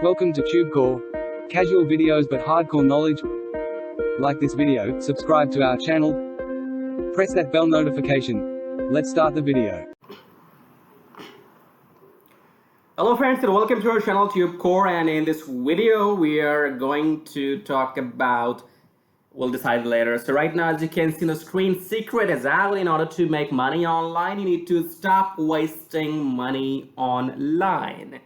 Welcome to TubeCore. Casual videos but hardcore knowledge. Like this video, subscribe to our channel, press that bell notification. Let's start the video. Hello friends and welcome to our channel TubeCore, and in this video we are going to talk about, we'll decide later. So right now, as you can see on the screen, secret is out. In order to make money online, you need to stop wasting money online.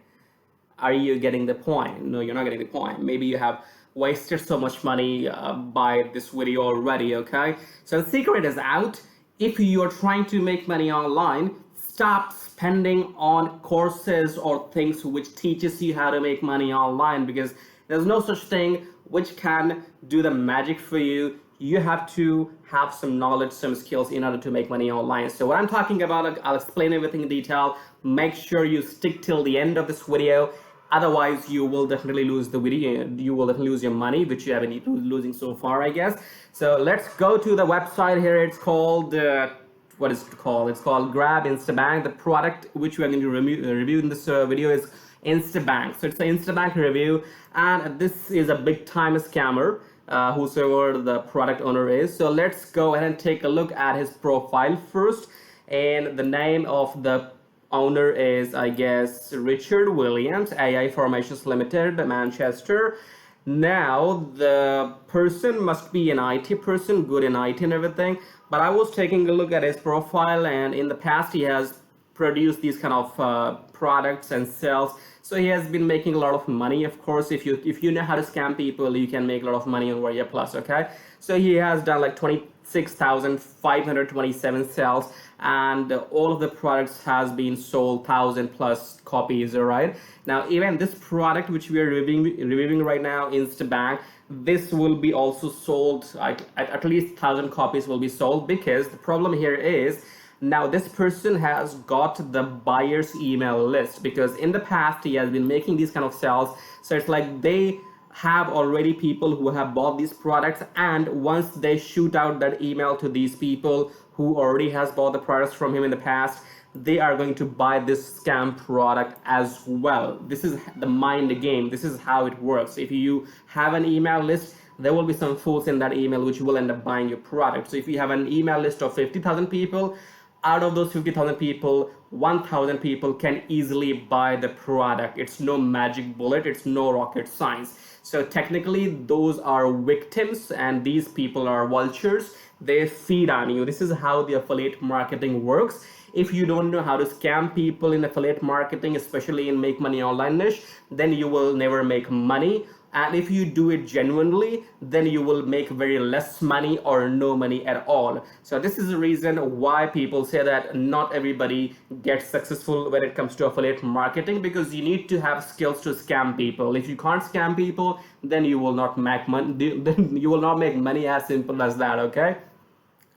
Are you getting the point? No, you're not getting the point. Maybe you have wasted so much money by this video already, okay? So the secret is out. If you're trying to make money online, stop spending on courses or things which teaches you how to make money online, because there's no such thing which can do the magic for you. You have to have some knowledge, some skills in order to make money online. So what I'm talking about, I'll explain everything in detail. Make sure you stick till the end of this video. Otherwise, you will definitely lose the video. You will definitely lose your money, which you have been losing so far, I guess. So let's go to the website here. It's called, what is it called? It's called Grab Instabank. The product which we are going to review in this video is Instabank. So it's an Instabank review, and this is a big time scammer, whosoever the product owner is. So let's go ahead and take a look at his profile first. And the name of the owner is, I guess, Richard Williams, AI Formations Limited, Manchester. Now the person must be an IT person, good in IT and everything. But I was taking a look at his profile, and in the past he has produced these kind of products and sales. So he has been making a lot of money. Of course, if you know how to scam people, you can make a lot of money on Warrior Plus, okay? So he has done like 26,527 sales, and all of the products has been sold 1,000+ copies. All right, now even this product which we are reviewing right now, Instabank, this will be also sold, at least 1,000 copies will be sold, because the problem here is, now this person has got the buyer's email list, because in the past he has been making these kind of sales. So it's like they have already people who have bought these products, and once they shoot out that email to these people who already has bought the products from him in the past, they are going to buy this scam product as well. This is the mind game. This is how it works. If you have an email list, there will be some fools in that email which will end up buying your product. So if you have an email list of 50,000 people, out of those 50,000 people, 1,000 people can easily buy the product. It's no magic bullet, it's no rocket science. So technically those are victims, and these people are vultures. They feed on you. This is how the affiliate marketing works. If you don't know how to scam people in affiliate marketing, especially in make money online niche, then you will never make money. And if you do it genuinely, then you will make very less money or no money at all. So this is the reason why people say that not everybody gets successful when it comes to affiliate marketing, because you need to have skills to scam people. If you can't scam people, then you will not make money. Then you will not make money, as simple as that, okay?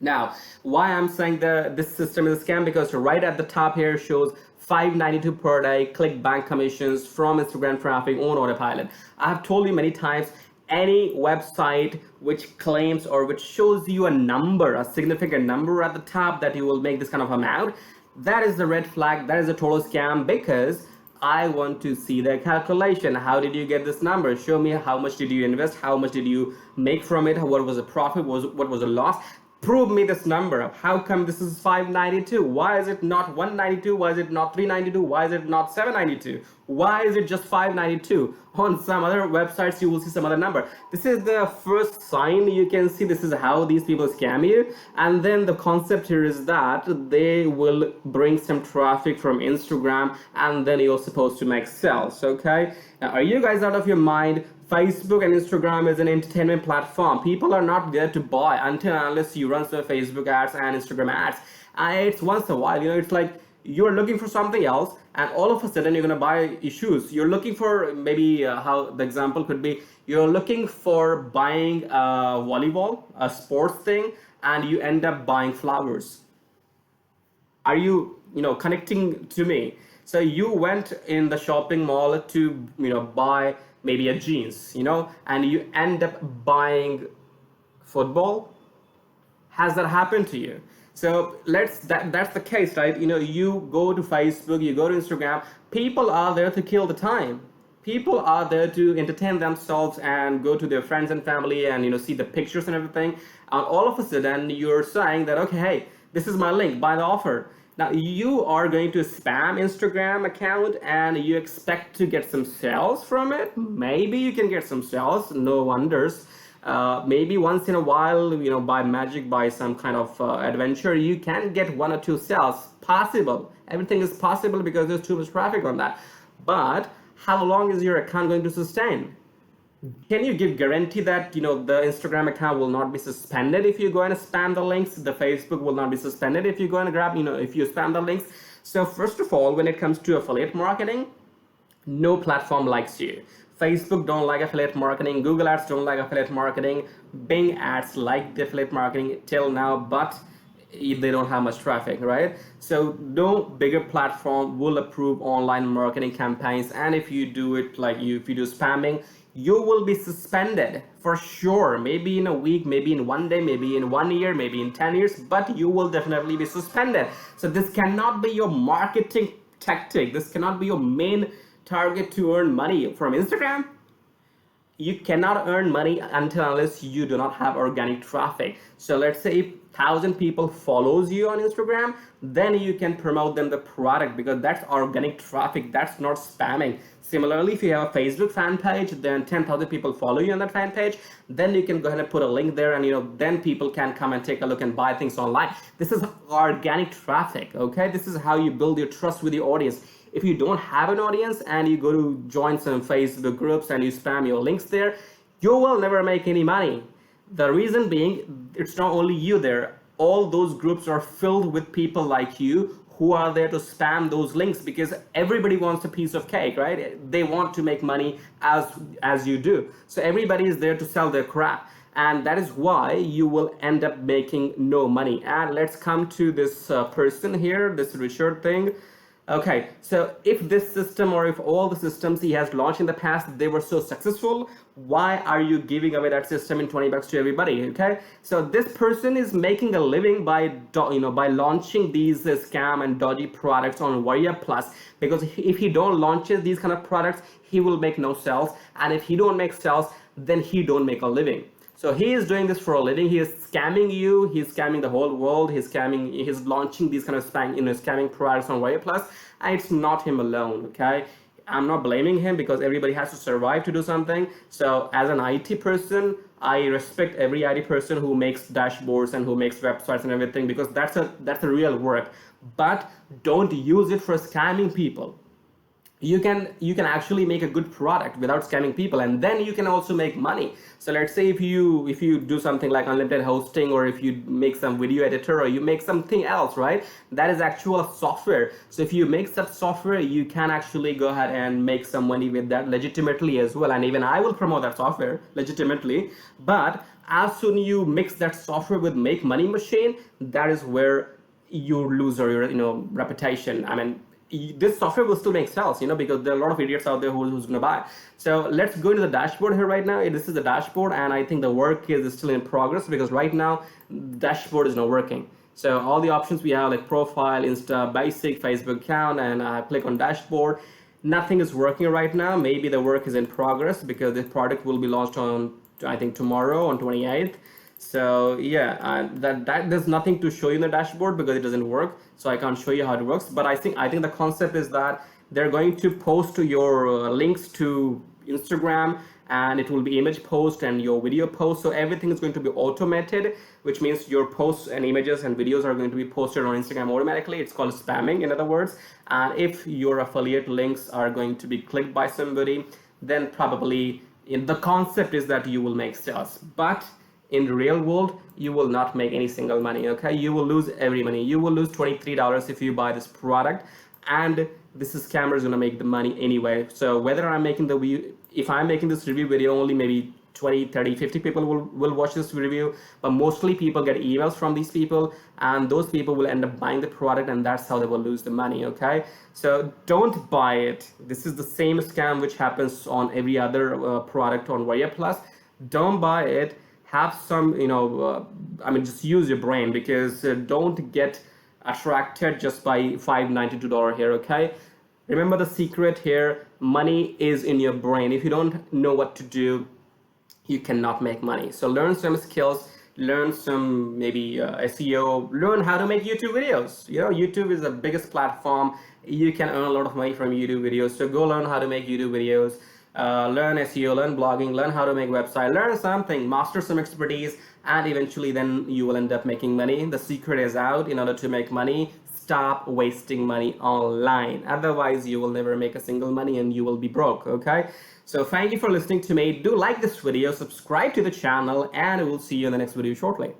Now, why I'm saying this system is a scam, because right at the top here shows $5.92 per day clickbank commissions from Instagram traffic on autopilot. I have told you many times, any website which claims or which shows you a number, a significant number at the top, that you will make this kind of amount, that is the red flag. That is a total scam, because I want to see the calculation. How did you get this number? Show me how much did you invest, how much did you make from it, what was the profit, what was the loss. Prove me this number. How come this is 592? Why is it not 192? Why is it not 392? Why is it not 792? Why is it just 592? On some other websites you will see some other number. This is the first sign. You can see this is how these people scam you. And then the concept here is that they will bring some traffic from Instagram, and then you're supposed to make sales, okay? Now, are you guys out of your mind? Facebook and Instagram is an entertainment platform. People are not there to buy until unless you run some Facebook ads and Instagram ads. It's once a while, it's like you're looking for something else, and all of a sudden you're gonna buy shoes. You're looking for, maybe how the example could be, you're looking for buying a volleyball, a sports thing, and you end up buying flowers. Are you connecting to me? So you went in the shopping mall to buy maybe a jeans, and you end up buying football. Has that happened to you? So that's the case, right? You go to Facebook, you go to Instagram, people are there to kill the time. People are there to entertain themselves and go to their friends and family and see the pictures and everything, and all of a sudden you're saying that, okay, hey, this is my link, buy the offer. Now you are going to spam Instagram account and you expect to get some sales from it. Maybe you can get some sales, no wonders. Maybe once in a while, by magic, by some kind of adventure, you can get 1 or 2 sales. Possible. Everything is possible because there's too much traffic on that. But how long is your account going to sustain? Can you give guarantee that the Instagram account will not be suspended if you go and spam the links? The Facebook will not be suspended if you go and grab, if you spam the links. So first of all, when it comes to affiliate marketing, no platform likes you. Facebook don't like affiliate marketing, Google ads don't like affiliate marketing, Bing ads like the affiliate marketing till now, but they don't have much traffic, right? So no bigger platform will approve online marketing campaigns, and if you do it if you do spamming, you will be suspended for sure. Maybe in a week, maybe in 1 day, maybe in 1 year, maybe in 10 years, but you will definitely be suspended. So this cannot be your marketing tactic. This cannot be your main target to earn money from Instagram. You cannot earn money unless you do not have organic traffic. So let's say if 1,000 people follows you on Instagram, then you can promote them the product, because that's organic traffic, that's not spamming. Similarly, if you have a Facebook fan page, then 10,000 people follow you on that fan page, then you can go ahead and put a link there, and then people can come and take a look and buy things online. This is organic traffic, okay? This is how you build your trust with your audience. If you don't have an audience and you go to join some Facebook groups and you spam your links there, you will never make any money. The reason being, it's not only you there. All those groups are filled with people like you who are there to spam those links, because everybody wants a piece of cake, right? They want to make money as you do. So everybody is there to sell their crap. And that is why you will end up making no money. And let's come to this person here, this Richard thing. Okay, so if this system, or if all the systems he has launched in the past, they were so successful, why are you giving away that system in 20 bucks to everybody? Okay, so this person is making a living by by launching these scam and dodgy products on Warrior Plus, because if he don't launches these kind of products, he will make no sales, and if he don't make sales, then he don't make a living. So he is doing this for a living. He is scamming you. He's scamming the whole world. He's launching these kind of scamming products on Warrior Plus, and it's not him alone. Okay, I'm not blaming him, because everybody has to survive to do something. So as an IT person, I respect every IT person who makes dashboards and who makes websites and everything, because that's a real work. But don't use it for scamming people. You can actually make a good product without scamming people, and then you can also make money. So let's say if you do something like unlimited hosting, or if you make some video editor, or you make something else, right? That is actual software. So if you make such software, you can actually go ahead and make some money with that legitimately as well. And even I will promote that software legitimately. But as soon you mix that software with make money machine, that is where you lose your reputation. I mean, this software will still make sales, because there are a lot of idiots out there who's going to buy. So let's go into the dashboard here right now. This is the dashboard, and I think the work is still in progress, because right now the dashboard is not working. So all the options we have, like profile, Insta, basic, Facebook account, and I click on dashboard. Nothing is working right now. Maybe the work is in progress, because the product will be launched on, I think, tomorrow on 28th. So yeah, that there's nothing to show you in the dashboard, because it doesn't work. So I can't show you how it works. But I think the concept is that they're going to post your links to Instagram, and it will be image post and your video post. So everything is going to be automated, which means your posts and images and videos are going to be posted on Instagram automatically. It's called spamming, in other words. And if your affiliate links are going to be clicked by somebody, then probably the concept is that you will make sales. But in the real world, you will not make any single money. Okay, you will lose every money. You will lose $23 if you buy this product, and this scammer is going to make the money anyway. So whether if I'm making this review video, only maybe 20, 30, 50 people will watch this review, but mostly people get emails from these people, and those people will end up buying the product, and that's how they will lose the money. Okay, so don't buy it. This is the same scam which happens on every other product on Warrior Plus. Don't buy it. Have some, just use your brain, because don't get attracted just by $592 here. Okay, Remember the secret here, money is in your brain. If you don't know what to do, you cannot make money. So learn some skills, learn some maybe SEO, learn how to make YouTube videos. You know, YouTube is the biggest platform. You can earn a lot of money from YouTube videos. So go learn how to make YouTube videos, learn SEO, learn blogging, learn how to make website, learn something, master some expertise, and eventually then you will end up making money. The secret is out. In order to make money, stop wasting money online. Otherwise, you will never make a single money and you will be broke, okay? So thank you for listening to me. Do like this video, subscribe to the channel, and we'll see you in the next video shortly.